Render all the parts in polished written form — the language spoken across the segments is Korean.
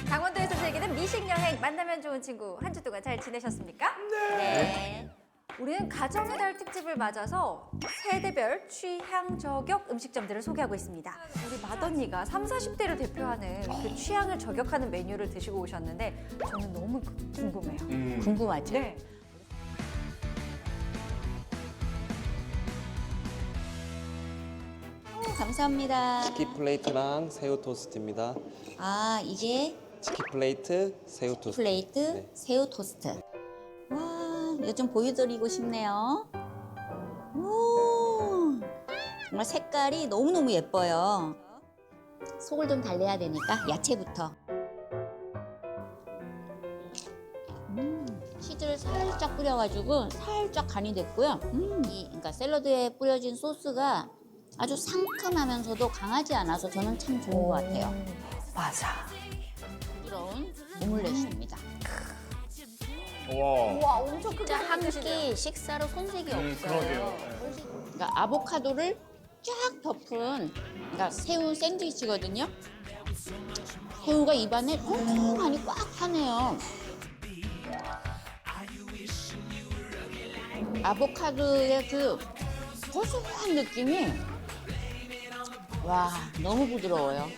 강원도에서 즐기는 미식 여행 만나면 좋은 친구 한 주 동안 잘 지내셨습니까? 네. 우리는 가정의 달 특집을 맞아서 세대별 취향 저격 음식점들을 소개하고 있습니다. 우리 맏언니가 30, 40대를 대표하는 그 취향을 저격하는 메뉴를 드시고 오셨는데 저는 너무 궁금해요. 궁금하죠? 네. 감사합니다. 치킨 플레이트랑 새우 토스트입니다. 아, 이게 치킨 플레이트, 새우 토스트. 플레이트 네. 새우 토스트. 와, 이거 좀 보여드리고 싶네요. 오, 정말 색깔이 너무너무 예뻐요. 속을 좀 달래야 되니까 야채부터. 치즈를 살짝 뿌려가지고 살짝 간이 됐고요. 그러니까 샐러드에 뿌려진 소스가 아주 상큼하면서도 강하지 않아서 저는 참 좋은 것 같아요. 맞아. 부드러운 오믈렛입니다. 와. 와, 엄청 크게 진짜 한 드시네요. 끼 식사로 손색이 없어요. 그러게요. 그러니까 아보카도를 쫙 덮은 그러니까 새우 샌드위치거든요. 새우가 입안에 통통하니 꽉 차네요. 아보카도의 그 고소한 느낌이 와, 너무 부드러워요.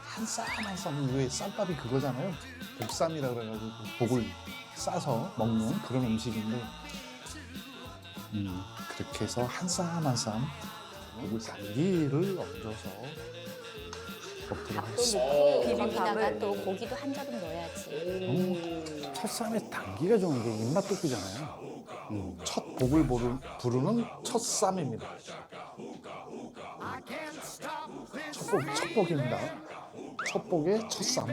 한 쌈 한 쌈 위에 쌀밥이 그거잖아요. 복쌈이라 그래가지고 복을 싸서 먹는 그런 음식인데 그렇게 해서 한 쌈 한 쌈 복을 쌀기를 얹어서 먹도록 하겠습니다. 거기다가 또 고기도 한 자루 넣어야지. 첫쌈에 단기가 좋은 게 입맛 돋구잖아요. 첫 복을 부르는 첫 쌈입니다. 첫 복입니다. 첫 복의 첫 쌈.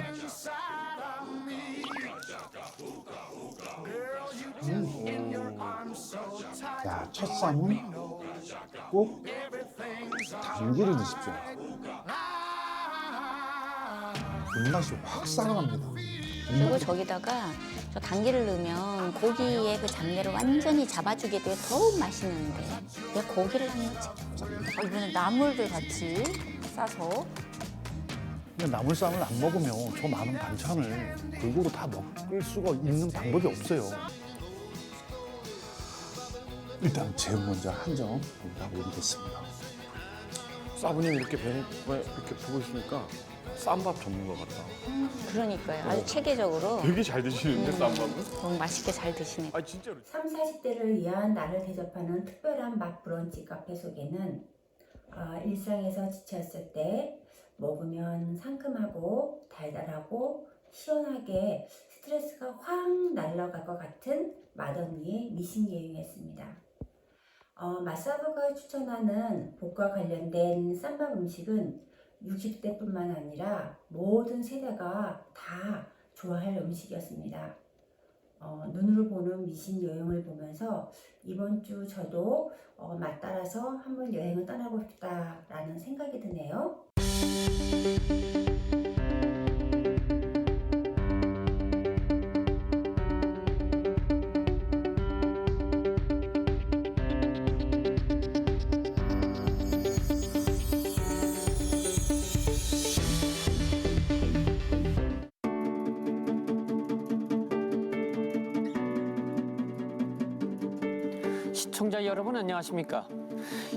야, 첫 쌈은 꼭 단기를 드십시오. 입맛이 확 살아납니다. 그리고 저기다가 저 당기를 넣으면 고기의 그 잡내를 완전히 잡아주게 돼요. 더욱 맛있는데 왜 고기를 안 넣지? 이번엔 나물들 같이 싸서 근데 나물쌈을 안 먹으면 저 많은 반찬을 골고루 다 먹을 수가 있는 방법이 없어요. 일단 제일 먼저 한 점 여기다 올리겠습니다. 사부님 이렇게 이렇게 보고 있으니까 쌈밥 전문가 같다. 그러니까요. 아주 체계적으로 되게 잘 드시는데 쌈밥은? 너무 맛있게 잘 드시네. 아 진짜로. 30, 40대를 위한 나를 대접하는 특별한 맛 브런치 카페 속에는 일상에서 지쳤을 때 먹으면 상큼하고 달달하고 시원하게 스트레스가 확 날아갈 것 같은 맛언니의 미식 여행이었습니다. 맛사부가 추천하는 복과 관련된 쌈밥 음식은 60대뿐만 아니라 모든 세대가 다 좋아할 음식이었습니다. 눈으로 보는 미신 여행을 보면서 이번 주 저도 맛 따라서 한번 여행을 떠나고 싶다라는 생각이 드네요. 시청자 여러분 안녕하십니까?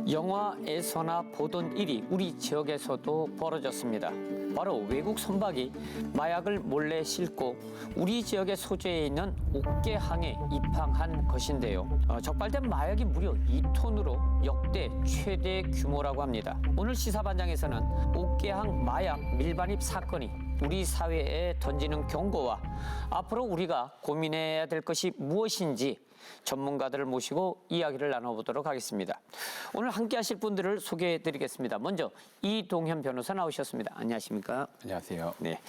영화에서나 보던 일이 우리 지역에서도 벌어졌습니다. 바로 외국 선박이 마약을 몰래 싣고 우리 지역의 소재에 있는 옥계항에 입항한 것인데요. 적발된 마약이 무려 2톤으로 역대 최대 규모라고 합니다. 오늘 시사반장에서는 옥계항 마약 밀반입 사건이 우리 사회에 던지는 경고와 앞으로 우리가 고민해야 될 것이 무엇인지 전문가들을 모시고 이야기를 나눠보도록 하겠습니다. 오늘 함께 하실 분들을 소개해 드리겠습니다. 먼저 이동현 변호사 나오셨습니다. 안녕하십니까? 안녕하세요. 네.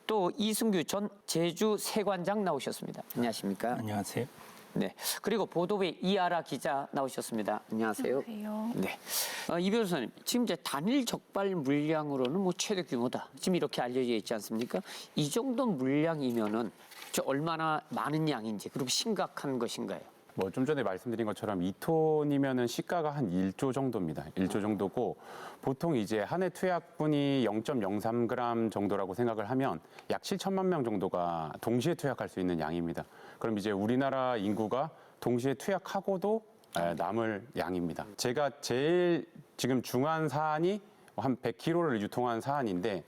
또 이승규 전 제주 세관장 나오셨습니다. 안녕하십니까? 안녕하세요. 네. 그리고 보도부의 이아라 기자 나오셨습니다. 안녕하세요. 안녕하세요. 네. 이 변호사님, 지금 이제 단일 적발 물량으로는 뭐 최대 규모다. 지금 이렇게 알려져 있지 않습니까? 이 정도 물량이면은 얼마나 많은 양인지 그리고 심각한 것인가요? 뭐 좀 전에 말씀드린 것처럼 2톤이면은 시가가 한 1조 정도입니다. 1조 정도고 보통 이제 한 해 투약분이 0.03g 정도라고 생각을 하면 약 7천만 명 정도가 동시에 투약할 수 있는 양입니다. 그럼 이제 우리나라 인구가 동시에 투약하고도 남을 양입니다. 제가 제일 지금 중한 사안이 한 100kg를 유통한 사안인데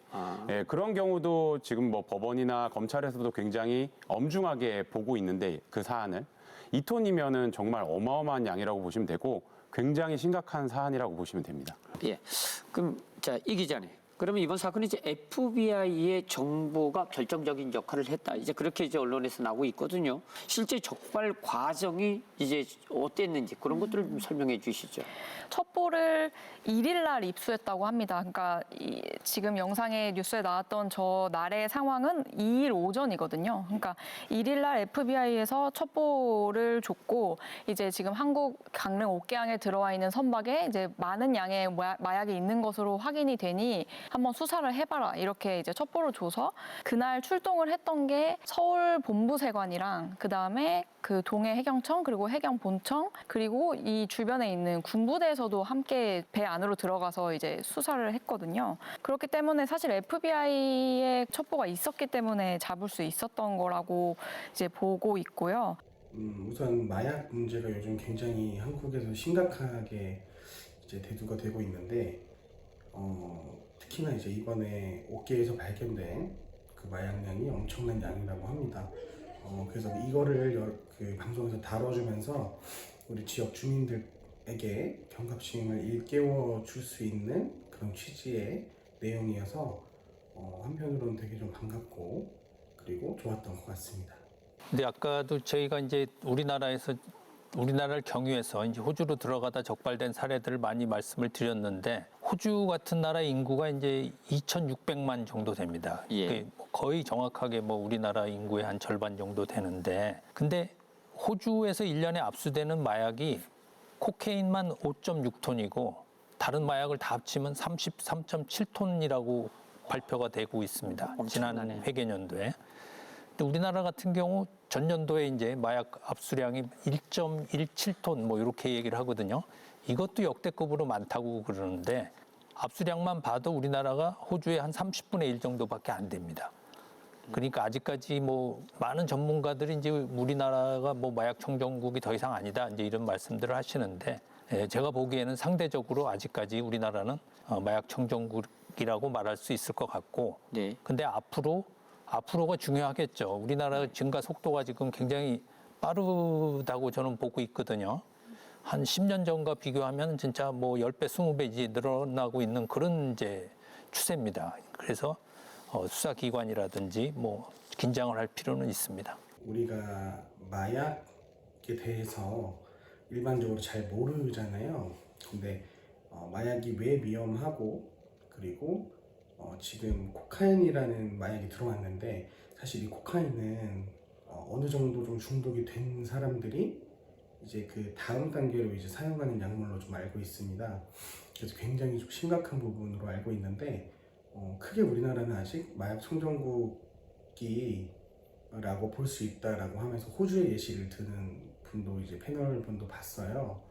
그런 경우도 지금 뭐 법원이나 검찰에서도 굉장히 엄중하게 보고 있는데 그 사안을 2톤이면은 정말 어마어마한 양이라고 보시면 되고 굉장히 심각한 사안이라고 보시면 됩니다. 예. 그럼 자, 이 기자님. 그러면 이번 사건이 이제 FBI의 정보가 결정적인 역할을 했다. 이제 그렇게 이제 언론에서 나오고 있거든요. 실제 적발 과정이 이제 어땠는지 그런 것들을 좀 설명해 주시죠. 첩보를 1일 날 입수했다고 합니다. 그러니까 지금 영상에 뉴스에 나왔던 저 날의 상황은 2일 오전이거든요. 그러니까 1일 날 FBI에서 첩보를 줬고 이제 지금 한국 강릉 옥계항에 들어와 있는 선박에 이제 많은 양의 마약이 있는 것으로 확인이 되니 한번 수사를 해봐라 이렇게 이제 첩보를 줘서 그날 출동을 했던 게 서울 본부세관이랑 그 다음에 그 동해 해경청 그리고 해경본청 그리고 이 주변에 있는 군부대에서도 함께 배 안으로 들어가서 이제 수사를 했거든요. 그렇기 때문에 사실 FBI의 첩보가 있었기 때문에 잡을 수 있었던 거라고 이제 보고 있고요. 우선 마약 문제가 요즘 굉장히 한국에서 심각하게 이제 대두가 되고 있는데 특히나 이제 이번에 옥계에서 발견된 그 마약량이 엄청난 양이라고 합니다. 그래서 이거를 그 방송에서 다뤄주면서 우리 지역 주민들에게 경각심을 일깨워 줄 수 있는 그런 취지의 내용이어서 한편으로는 되게 좀 반갑고 그리고 좋았던 것 같습니다. 근데 아까도 저희가 이제 우리나라를 경유해서 이제 호주로 들어가다 적발된 사례들을 많이 말씀을 드렸는데 호주 같은 나라 인구가 이제 2,600만 정도 됩니다. 예. 거의 정확하게 뭐 우리나라 인구의 한 절반 정도 되는데 근데 호주에서 1년에 압수되는 마약이 코케인만 5.6톤이고 다른 마약을 다 합치면 33.7톤이라고 발표가 되고 있습니다. 지난 회계년도에. 근데 우리나라 같은 경우 전년도에 이제 마약 압수량이 1.17톤 뭐 이렇게 얘기를 하거든요. 이것도 역대급으로 많다고 그러는데 압수량만 봐도 우리나라가 호주의 한 30분의 1 정도밖에 안 됩니다. 그러니까 아직까지 뭐 많은 전문가들이 이제 우리나라가 뭐 마약 청정국이 더 이상 아니다 이제 이런 말씀들을 하시는데 제가 보기에는 상대적으로 아직까지 우리나라는 마약 청정국이라고 말할 수 있을 것 같고 근데 앞으로가 중요하겠죠. 우리나라 증가 속도가 지금 굉장히 빠르다고 저는 보고 있거든요. 한 10년 전과 비교하면 진짜 뭐 10배, 20배 이제 늘어나고 있는 그런 이제 추세입니다. 그래서 수사기관이라든지 뭐 긴장을 할 필요는 있습니다. 우리가 마약에 대해서 일반적으로 잘 모르잖아요. 근데 마약이 왜 위험하고 그리고 지금 코카인이라는 마약이 들어왔는데 사실 이 코카인은 어느 정도 좀 중독이 된 사람들이 이제 그 다음 단계로 이제 사용하는 약물로 좀 알고 있습니다. 그래서 굉장히 좀 심각한 부분으로 알고 있는데 크게 우리나라는 아직 마약 청정국이라고 볼 수 있다라고 하면서 호주의 예시를 드는 분도 이제 패널 분도 봤어요.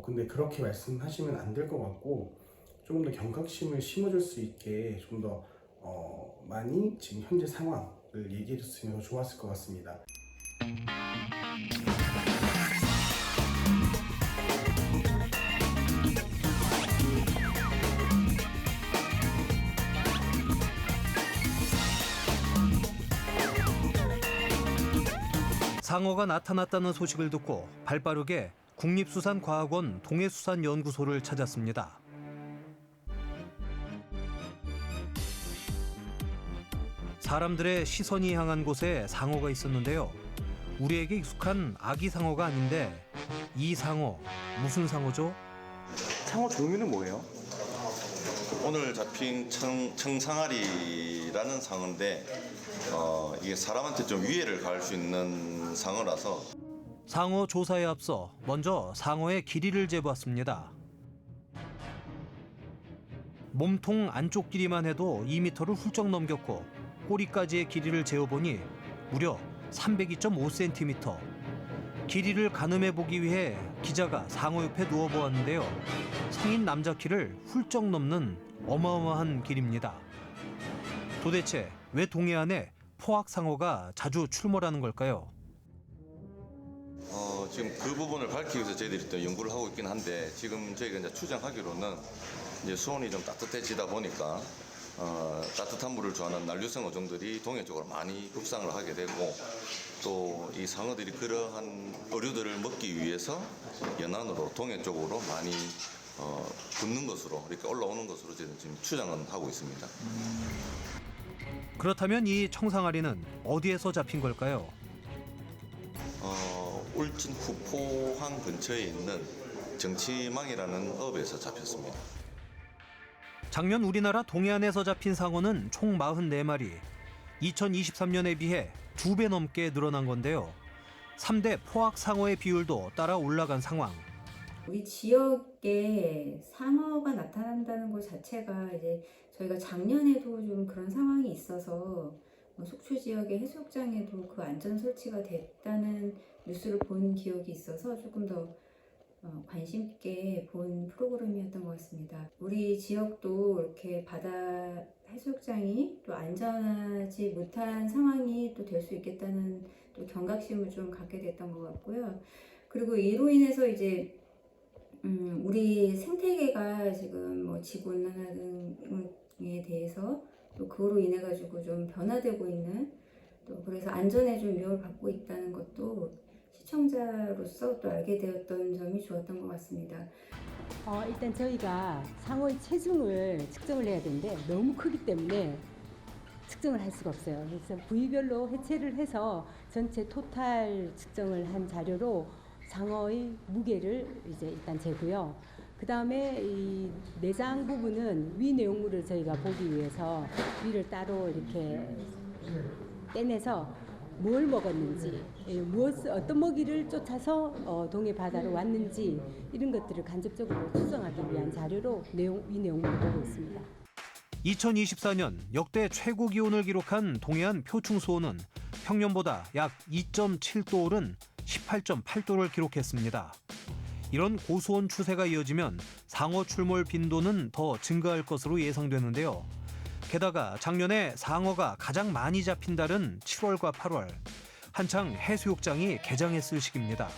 근데 그렇게 말씀하시면 안 될 것 같고 조금 더 경각심을 심어줄 수 있게 좀 더 많이 지금 현재 상황을 얘기해 줬으면 더 좋았을 것 같습니다. 상어가 나타났다는 소식을 듣고 발빠르게 국립수산과학원 동해수산연구소를 찾았습니다. 사람들의 시선이 향한 곳에 상어가 있었는데요. 우리에게 익숙한 아기 상어가 아닌데 이 상어 무슨 상어죠? 상어 종류는 뭐예요? 오늘 잡힌 청상아리라는 상어인데 이게 사람한테 좀 위해를 가할 수 있는 상어라서 상어 조사에 앞서 먼저 상어의 길이를 재봤습니다. 몸통 안쪽 길이만 해도 2m를 훌쩍 넘겼고 꼬리까지의 길이를 재어보니 무려 302.5cm. 길이를 가늠해 보기 위해 기자가 상어 옆에 누워 보았는데요. 성인 남자 키를 훌쩍 넘는 어마어마한 길입니다. 도대체 왜 동해안에 포악상어가 자주 출몰하는 걸까요? 지금 그 부분을 밝히기 위해서 저희들이 또 연구를 하고 있긴 한데 지금 저희가 이제 추정하기로는 이제 수온이 좀 따뜻해지다 보니까 따뜻한 물을 좋아하는 난류성 어종들이 동해 쪽으로 많이 급상을 하게 되고 또 이 상어들이 그러한 어류들을 먹기 위해서 연안으로 동해 쪽으로 많이 붙는 것으로 이렇게 올라오는 것으로 저희는 지금 추정은 하고 있습니다. 그렇다면 이 청상아리는 어디에서 잡힌 걸까요? 울진 후포항 근처에 있는 정치망이라는 어업에서 잡혔습니다. 작년 우리나라 동해안에서 잡힌 상어는 총 44마리, 2023년에 비해 2배 넘게 늘어난 건데요. 3대 포악상어의 비율도 따라 올라간 상황. 우리 지역에 상어가 나타난다는 것 자체가 이제 저희가 작년에도 좀 그런 상황이 있어서 속초 지역의 해수욕장에도 그 안전 설치가 됐다는 뉴스를 본 기억이 있어서 조금 더 관심 있게 본 프로그램이었던 것 같습니다. 우리 지역도 이렇게 바다 해수욕장이 또 안전하지 못한 상황이 또 될 수 있겠다는 또 경각심을 좀 갖게 됐던 것 같고요. 그리고 이로 인해서 이제 우리 생태계가 지금 뭐 지구 온난화에 대해서 또 그로 인해 가지고 좀 변화되고 있는 또 그래서 안전에 좀 위협을 받고 있다는 것도 시청자로서 또 알게 되었던 점이 좋았던 것 같습니다. 일단 저희가 상어의 체중을 측정을 해야 되는데 너무 크기 때문에 측정을 할 수가 없어요. 그래서 부위별로 해체를 해서 전체 토탈 측정을 한 자료로 상어의 무게를 이제 일단 재고요. 그 다음에 이 내장 부분은 위 내용물을 저희가 보기 위해서 위를 따로 이렇게 떼내서 뭘 먹었는지, 어떤 먹이를 쫓아서 동해 바다로 왔는지 이런 것들을 간접적으로 추정하기 위한 자료로 위 내용물을 보고 있습니다. 2024년 역대 최고 기온을 기록한 동해안 표충 수온은 평년보다 약 2.7도 오른 18.8도를 기록했습니다. 이런 고수온 추세가 이어지면 상어 출몰 빈도는 더 증가할 것으로 예상되는데요. 게다가 작년에 상어가 가장 많이 잡힌 달은 7월과 8월, 한창 해수욕장이 개장했을 시기입니다.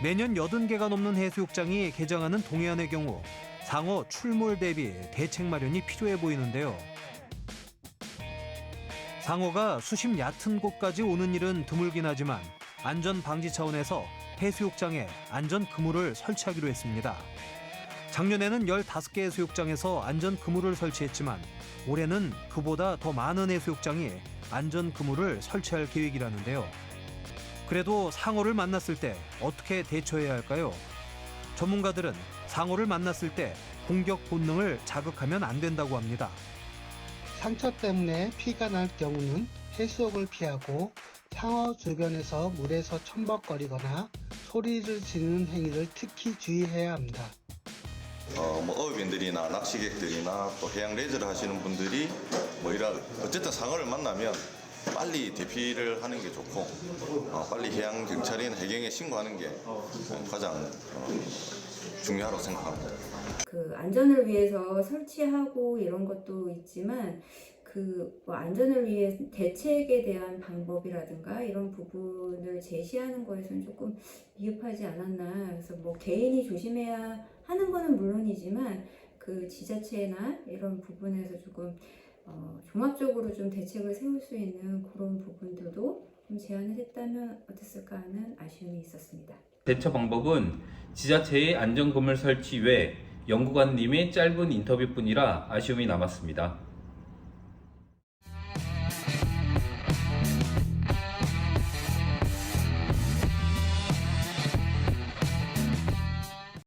매년 80개가 넘는 해수욕장이 개장하는 동해안의 경우 상어 출몰 대비 대책 마련이 필요해 보이는데요. 상어가 수심 얕은 곳까지 오는 일은 드물긴 하지만 안전 방지 차원에서 해수욕장에 안전 그물을 설치하기로 했습니다. 작년에는 15개 해수욕장에서 안전 그물을 설치했지만 올해는 그보다 더 많은 해수욕장이 안전 그물을 설치할 계획이라는데요. 그래도 상어를 만났을 때 어떻게 대처해야 할까요? 전문가들은 상어를 만났을 때 공격 본능을 자극하면 안 된다고 합니다. 상처 때문에 피가 날 경우는 해수욕을 피하고 상어 주변에서 물에서 첨벙거리거나 소리를 지르는 행위를 특히 주의해야 합니다. 어업인들이나 낚시객들이나 또 해양 레저를 하시는 분들이 어쨌든 상어를 만나면 빨리 대피를 하는 게 좋고 빨리 해양 경찰인 해경에 신고하는 게 가장 중요하다고 생각합니다. 그 안전을 위해서 설치하고 이런 것도 있지만 뭐 안전을 위해 대책에 대한 방법이라든가 이런 부분을 제시하는 거에서는 조금 미흡하지 않았나. 그래서 뭐 개인이 조심해야 하는 거는 물론이지만 그 지자체나 이런 부분에서 조금 종합적으로 좀 대책을 세울 수 있는 그런 부분들도 좀 제안을 했다면 어땠을까 하는 아쉬움이 있었습니다. 대처 방법은 지자체의 안전그물 설치 외 연구관님의 짧은 인터뷰뿐이라 아쉬움이 남았습니다.